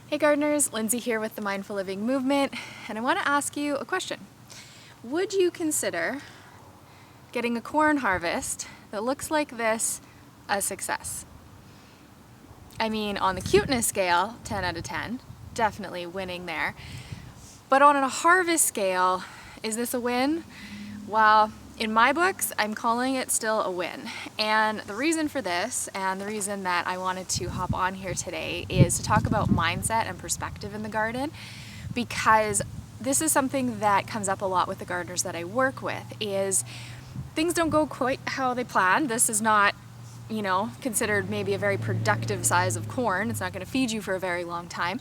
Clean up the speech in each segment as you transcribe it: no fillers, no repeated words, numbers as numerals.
Hey gardeners, Lindsay here with the Mindful Living Movement, and I want to ask you a question. Would you consider getting a corn harvest that looks like this a success? I mean, on the cuteness scale, 10 out of 10, definitely winning there. But on a harvest scale, is this a win? Well, in my books, I'm calling it still a win. And the reason for this, and the reason that I wanted to hop on here today, is to talk about mindset and perspective in the garden, because this is something that comes up a lot with the gardeners that I work with, is things don't go quite how they planned. This is not, considered maybe a very productive size of corn. It's not going to feed you for a very long time,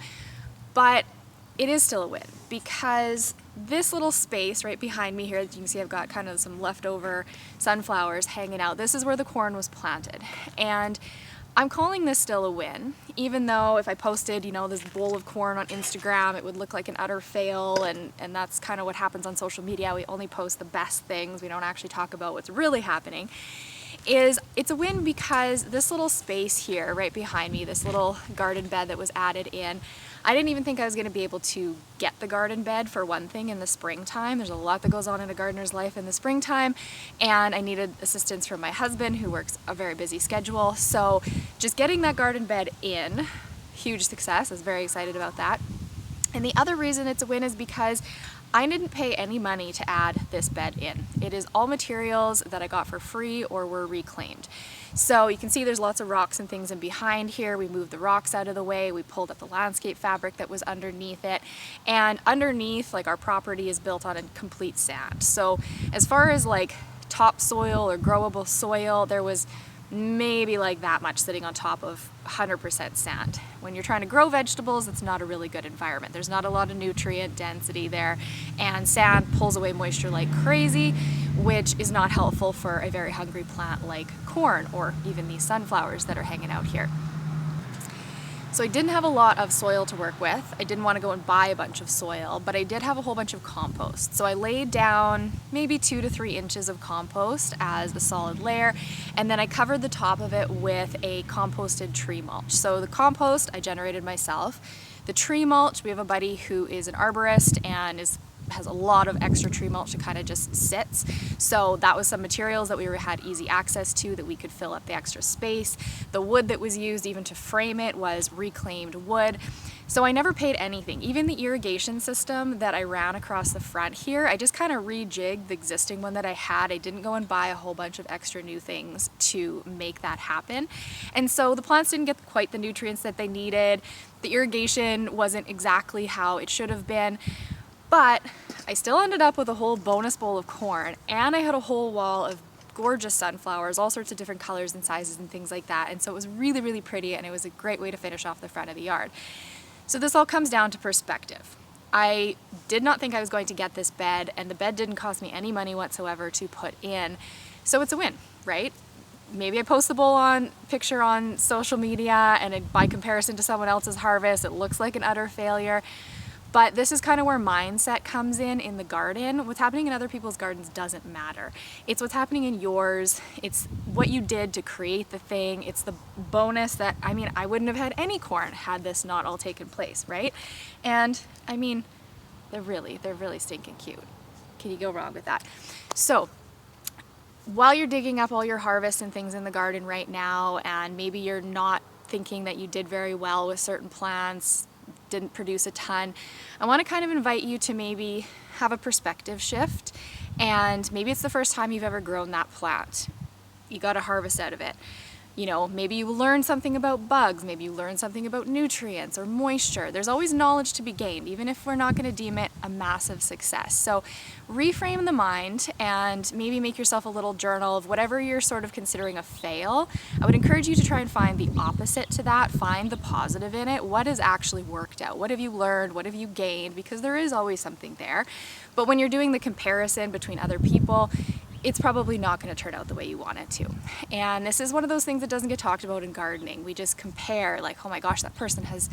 but it is still a win, because this little space right behind me here, as you can see, I've got kind of some leftover sunflowers hanging out. This is where the corn was planted, and I'm calling this still a win, even though if I posted, this bowl of corn on Instagram, it would look like an utter fail, and that's kind of what happens on social media. We only post the best things. We don't actually talk about what's really happening. It's a win because this little space here right behind me, this little garden bed that was added in, I didn't even think I was going to be able to get the garden bed, for one thing, in the springtime. There's a lot that goes on in a gardener's life in the springtime, and I needed assistance from my husband, who works a very busy schedule. So just getting that garden bed in, huge success. I was very excited about that. And the other reason it's a win is because I didn't pay any money to add this bed in. It is all materials that I got for free or were reclaimed. So you can see there's lots of rocks and things in behind here. We moved the rocks out of the way. We pulled up the landscape fabric that was underneath it. And underneath, our property is built on a complete sand. So as far as topsoil or growable soil, there was maybe that much sitting on top of 100% sand. When you're trying to grow vegetables, it's not a really good environment. There's not a lot of nutrient density there, and sand pulls away moisture like crazy, which is not helpful for a very hungry plant like corn, or even these sunflowers that are hanging out here. So I didn't have a lot of soil to work with. I didn't want to go and buy a bunch of soil, but I did have a whole bunch of compost. So I laid down maybe 2 to 3 inches of compost as the solid layer, and then I covered the top of it with a composted tree mulch. So the compost I generated myself. The tree mulch, we have a buddy who is an arborist and has a lot of extra tree mulch that kind of just sits. So that was some materials that we had easy access to, that we could fill up the extra space. The wood that was used even to frame it was reclaimed wood. So I never paid anything. Even the irrigation system that I ran across the front here, I just kind of rejigged the existing one that I had. I didn't go and buy a whole bunch of extra new things to make that happen. And so the plants didn't get quite the nutrients that they needed. The irrigation wasn't exactly how it should have been. But I still ended up with a whole bonus bowl of corn, and I had a whole wall of gorgeous sunflowers, all sorts of different colors and sizes and things like that. And so it was really, really pretty, and it was a great way to finish off the front of the yard. So this all comes down to perspective. I did not think I was going to get this bed, and the bed didn't cost me any money whatsoever to put in. So it's a win, right? Maybe I post the picture on social media, and by comparison to someone else's harvest, it looks like an utter failure. But this is kind of where mindset comes in the garden. What's happening in other people's gardens doesn't matter. It's what's happening in yours. It's what you did to create the thing. It's the bonus that, I wouldn't have had any corn had this not all taken place, right? And they're really stinking cute. Can you go wrong with that? So while you're digging up all your harvests and things in the garden right now, and maybe you're not thinking that you did very well with certain plants, didn't produce a ton, I want to kind of invite you to maybe have a perspective shift. And maybe it's the first time you've ever grown that plant. You got a harvest out of it. Maybe you learn something about bugs, maybe you learn something about nutrients or moisture. There's always knowledge to be gained, even if we're not going to deem it a massive success. So reframe the mind and maybe make yourself a little journal of whatever you're sort of considering a fail. I would encourage you to try and find the opposite to that, find the positive in it. What has actually worked out? What have you learned? What have you gained? Because there is always something there. But when you're doing the comparison between other people, it's probably not going to turn out the way you want it to. And this is one of those things that doesn't get talked about in gardening. We just compare, oh my gosh, that person has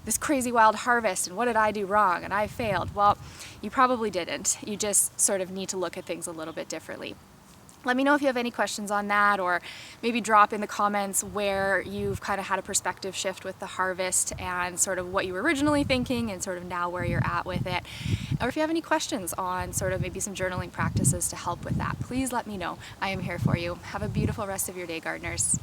this crazy wild harvest, and what did I do wrong, and I failed. Well, you probably didn't. You just sort of need to look at things a little bit differently. Let me know if you have any questions on that, or maybe drop in the comments where you've kind of had a perspective shift with the harvest and sort of what you were originally thinking and sort of now where you're at with it. Or if you have any questions on sort of maybe some journaling practices to help with that, please let me know. I am here for you. Have a beautiful rest of your day, gardeners.